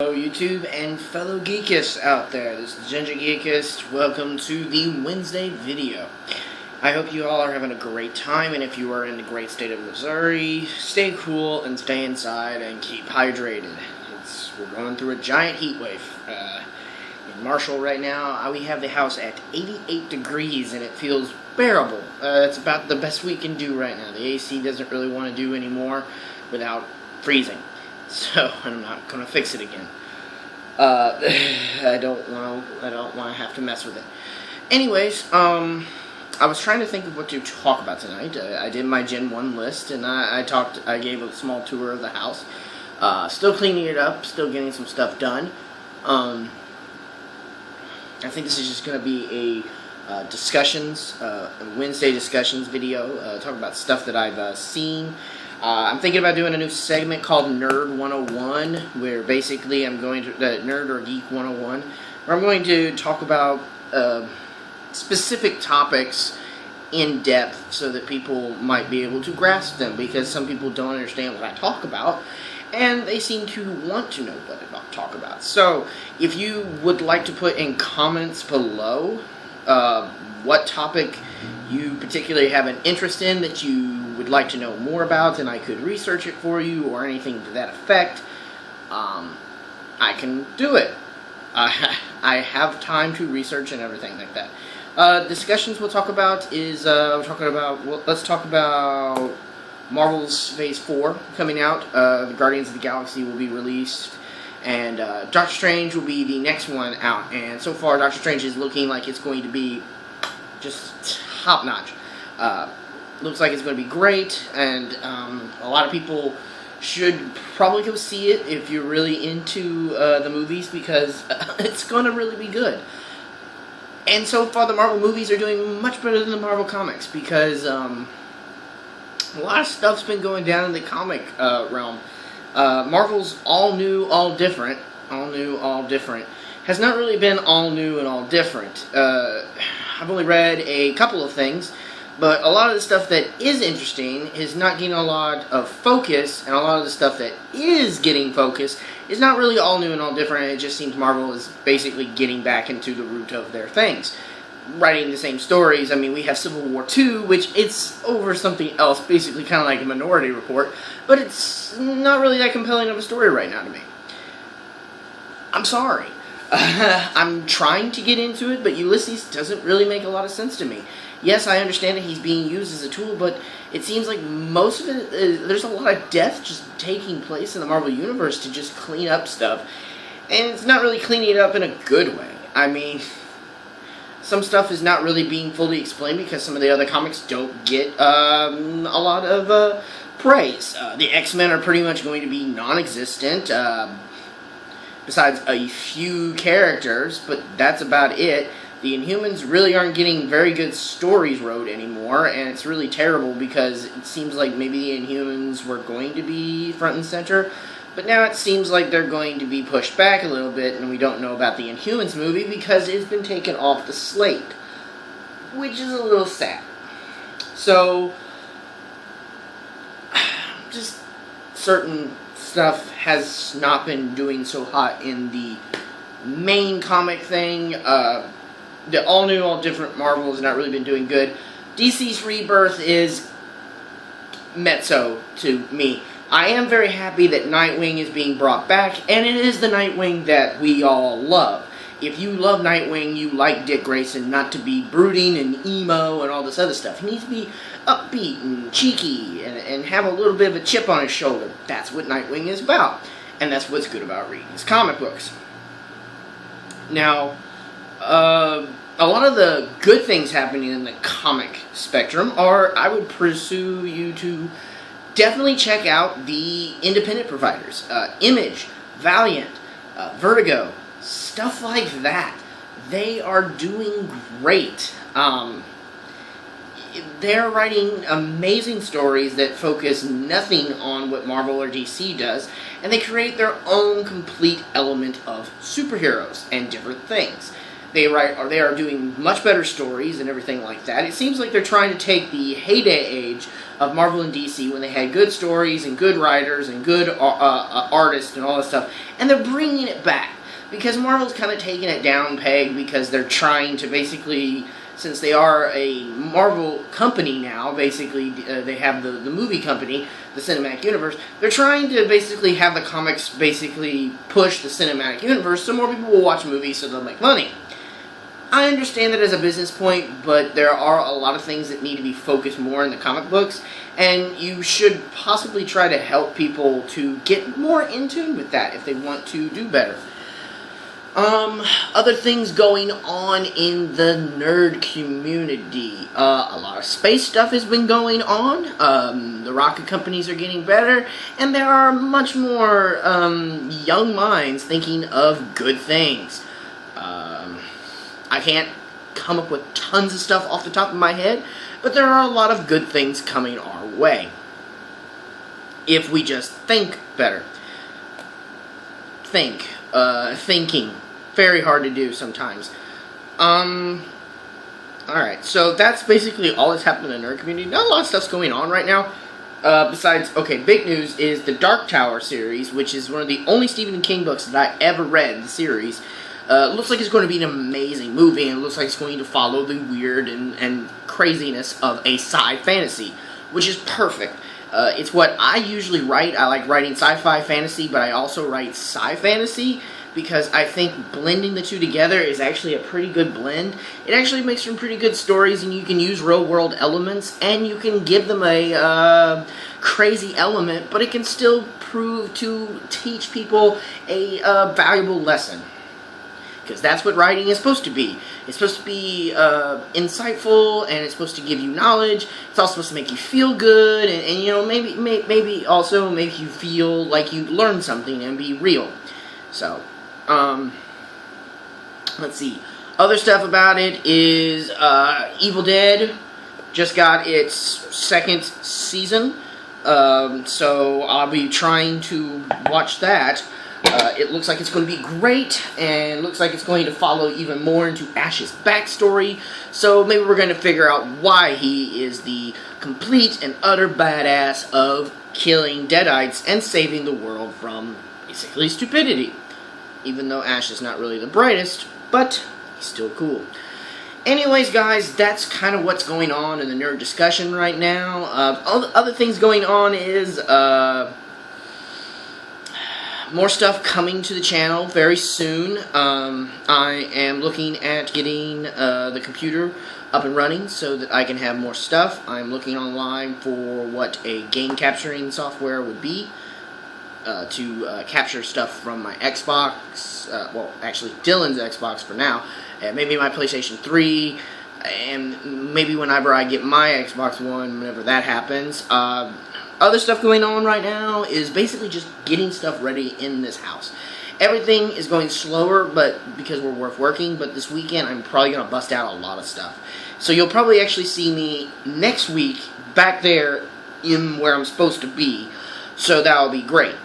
Hello YouTube and fellow geekists out there, this is Ginger Geekist. Welcome to the Wednesday video. I hope you all are having a great time, and if you are in the great state of Missouri, stay cool and stay inside and keep hydrated. We're going through a giant heat wave. In Marshall right now, we have the house at 88 degrees and it feels bearable. It's about the best we can do right now. The AC doesn't really want to do anymore without freezing. So I'm not gonna fix it again. I don't want to have to mess with it. Anyways, I was trying to think of what to talk about tonight. I did my Gen 1 list, and I gave a small tour of the house. Still cleaning it up, still getting some stuff done. I think this is just gonna be a Wednesday discussions video. Talk about stuff that I've seen. I'm thinking about doing a new segment called Nerd 101, where basically I'm going to, Nerd or Geek 101, where I'm going to talk about specific topics in depth so that people might be able to grasp them, because some people don't understand what I talk about, and they seem to want to know what I talk about. So, if you would like to put in comments below what topic you particularly have an interest in that you would like to know more about, and I could research it for you, or anything to that effect, I can do it. I have time to research and everything like that. Discussions we'll talk about is, let's talk about Marvel's Phase 4 coming out. The Guardians of the Galaxy will be released, and Doctor Strange will be the next one out, and so far Doctor Strange is looking like it's going to be just top-notch. Looks like it's going to be great, and a lot of people should probably go see it if you're really into the movies, because it's going to really be good. And so far the Marvel movies are doing much better than the Marvel comics, because a lot of stuff's been going down in the comic realm. Marvel's all new, all different, has not really been all new and all different. I've only read a couple of things, but a lot of the stuff that is interesting is not getting a lot of focus, and a lot of the stuff that is getting focus is not really all new and all different. It just seems Marvel is basically getting back into the root of their things, writing the same stories. I mean, we have Civil War 2, which it's over something else, basically kind of like a Minority Report, but it's not really that compelling of a story right now to me. I'm sorry. I'm trying to get into it, but Ulysses doesn't really make a lot of sense to me. Yes, I understand that he's being used as a tool, but it seems like most of it, there's a lot of death just taking place in the Marvel Universe to just clean up stuff. And it's not really cleaning it up in a good way. I mean, some stuff is not really being fully explained because some of the other comics don't get a lot of praise. The X-Men are pretty much going to be non-existent, besides a few characters, but that's about it. The Inhumans really aren't getting very good stories wrote anymore, and it's really terrible because it seems like maybe the Inhumans were going to be front and center, but now it seems like they're going to be pushed back a little bit, and we don't know about the Inhumans movie because it's been taken off the slate, which is a little sad. So, just certain stuff has not been doing so hot in the main comic thing. The all-new, all-different Marvel has not really been doing good. DC's Rebirth is mezzo to me. I am very happy that Nightwing is being brought back, and it is the Nightwing that we all love. If you love Nightwing, you like Dick Grayson not to be brooding and emo and all this other stuff. He needs to be upbeat and cheeky and have a little bit of a chip on his shoulder. That's what Nightwing is about, and that's what's good about reading his comic books. Now, a lot of the good things happening in the comic spectrum are, I would pursue you to definitely check out the independent providers. Image, Valiant, Vertigo, stuff like that. They are doing great. They're writing amazing stories that focus nothing on what Marvel or DC does, and they create their own complete element of superheroes and different things. They are doing much better stories and everything like that. It seems like they're trying to take the heyday age of Marvel and DC when they had good stories and good writers and good artists and all that stuff, and they're bringing it back. Because Marvel's kind of taking it down peg because they're trying to basically, since they are a Marvel company now, basically they have the movie company, the Cinematic Universe, they're trying to basically have the comics basically push the Cinematic Universe so more people will watch movies so they'll make money. I understand that as a business point, but there are a lot of things that need to be focused more in the comic books, and you should possibly try to help people to get more in tune with that if they want to do better. Other things going on in the nerd community. A lot of space stuff has been going on. The rocket companies are getting better, and there are much more young minds thinking of good things. I can't come up with tons of stuff off the top of my head, but there are a lot of good things coming our way. If we just think better. Thinking. Very hard to do sometimes. Alright, so that's basically all that's happening in the nerd community. Not a lot of stuff's going on right now. Besides, okay, big news is the Dark Tower series, which is one of the only Stephen King books that I ever read in the series. Looks like it's going to be an amazing movie, and it looks like it's going to follow the weird and craziness of a sci fantasy, which is perfect. It's what I usually write. I like writing sci-fi fantasy, but I also write sci fantasy because I think blending the two together is actually a pretty good blend. It actually makes some pretty good stories, and you can use real-world elements, and you can give them a crazy element, but it can still prove to teach people a valuable lesson. Because that's what writing is supposed to be. It's supposed to be insightful, and it's supposed to give you knowledge. It's also supposed to make you feel good, and you know, maybe also make you feel like you learned something and be real. So, let's see. Other stuff about it is Evil Dead just got its second season. So I'll be trying to watch that. It looks like it's going to be great, and looks like it's going to follow even more into Ash's backstory, so maybe we're going to figure out why he is the complete and utter badass of killing Deadites and saving the world from, basically, stupidity. Even though Ash is not really the brightest, but he's still cool. Anyways, guys, that's kind of what's going on in the nerd discussion right now. Other things going on is, more stuff coming to the channel very soon. I am looking at getting the computer up and running so that I can have more stuff. I'm looking online for what a game capturing software would be to capture stuff from my Xbox, well, actually Dylan's Xbox for now, and maybe my PlayStation 3, and maybe whenever I get my Xbox One, whenever that happens. Other stuff going on right now is basically just getting stuff ready in this house. Everything is going slower, but because we're working, but this weekend I'm probably going to bust out a lot of stuff. So you'll probably actually see me next week back there in where I'm supposed to be, so that'll be great.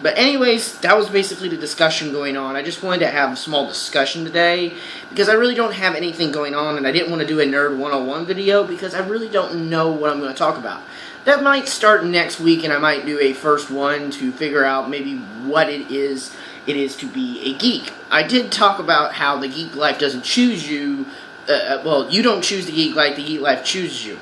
But anyways, that was basically the discussion going on. I just wanted to have a small discussion today, because I really don't have anything going on, and I didn't want to do a Nerd 101 video, because I really don't know what I'm going to talk about. That might start next week, and I might do a first one to figure out maybe what it is to be a geek. I did talk about how the geek life doesn't choose you. Well, you don't choose the geek life chooses you.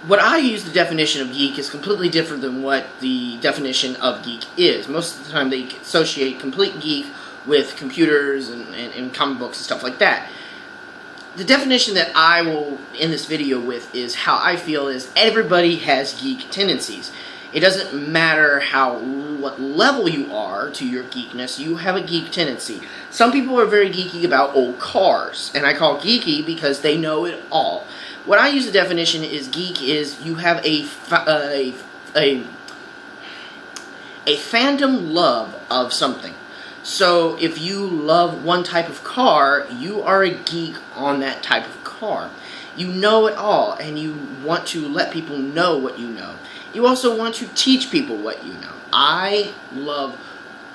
What I use the definition of geek is completely different than what the definition of geek is. Most of the time they associate complete geek with computers and comic books and stuff like that. The definition that I will end this video with is how I feel is everybody has geek tendencies. It doesn't matter what level you are to your geekness, you have a geek tendency. Some people are very geeky about old cars, and I call geeky because they know it all. What I use the definition is geek is you have a fandom love of something. So if you love one type of car, you are a geek on that type of car. You know it all, and you want to let people know what you know. You also want to teach people what you know. I love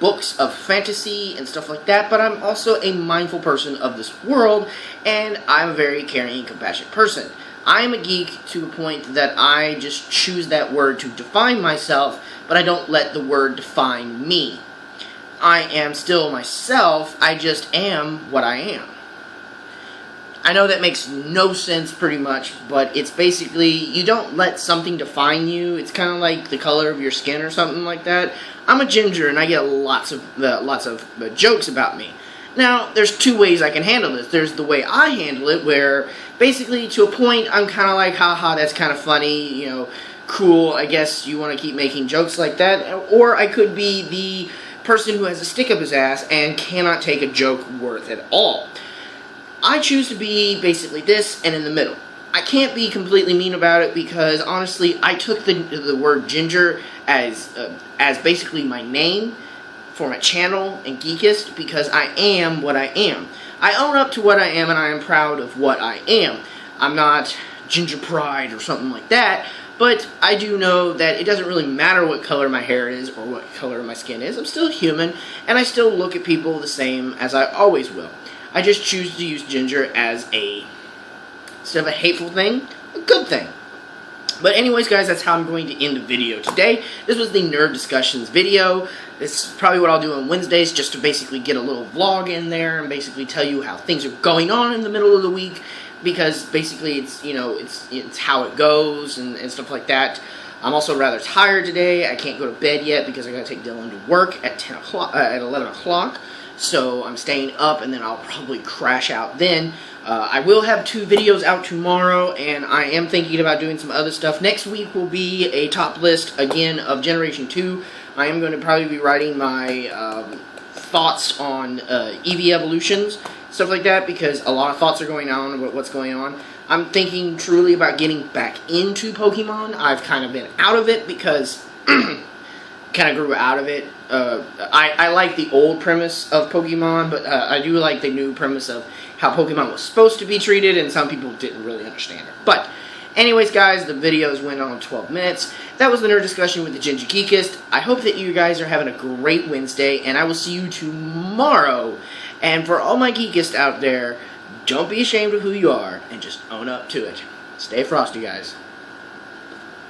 books of fantasy and stuff like that, but I'm also a mindful person of this world, and I'm a very caring and compassionate person. I am a geek to a point that I just choose that word to define myself, but I don't let the word define me. I am still myself, I just am what I am. I know that makes no sense pretty much, but it's basically, you don't let something define you. It's kind of like the color of your skin or something like that. I'm a ginger and I get lots of jokes about me. Now, there's two ways I can handle this. There's the way I handle it, where basically to a point I'm kind of like, haha, that's kind of funny, you know, cool, I guess you want to keep making jokes like that. Or I could be the person who has a stick up his ass and cannot take a joke worth at all. I choose to be basically this and in the middle. I can't be completely mean about it because honestly, I took the word ginger as basically my name for my channel and Geekist because I am what I am. I own up to what I am and I am proud of what I am. I'm not ginger pride or something like that, but I do know that it doesn't really matter what color my hair is or what color my skin is. I'm still human and I still look at people the same as I always will. I just choose to use ginger as instead of a hateful thing, a good thing. But anyways, guys, that's how I'm going to end the video today. This was the Nerd Discussions video. This is probably what I'll do on Wednesdays, just to basically get a little vlog in there and basically tell you how things are going on in the middle of the week. Because basically, it's, you know, it's how it goes and stuff like that. I'm also rather tired today. I can't go to bed yet because I got to take Dylan to work at 11 o'clock. So I'm staying up, and then I'll probably crash out then. I will have 2 videos out tomorrow, and I am thinking about doing some other stuff. Next week will be a top list, again, of Generation 2. I am going to probably be writing my thoughts on Eevee evolutions, stuff like that, because a lot of thoughts are going on about what's going on. I'm thinking truly about getting back into Pokemon. I've kind of been out of it because... kind of grew out of it. I like the old premise of Pokemon, but I do like the new premise of how Pokemon was supposed to be treated, and some people didn't really understand it. But, anyways, guys, the videos went on 12 minutes. That was the Nerd Discussion with the Ginger Geekist. I hope that you guys are having a great Wednesday, and I will see you tomorrow. And for all my Geekists out there, don't be ashamed of who you are, and just own up to it. Stay frosty, guys.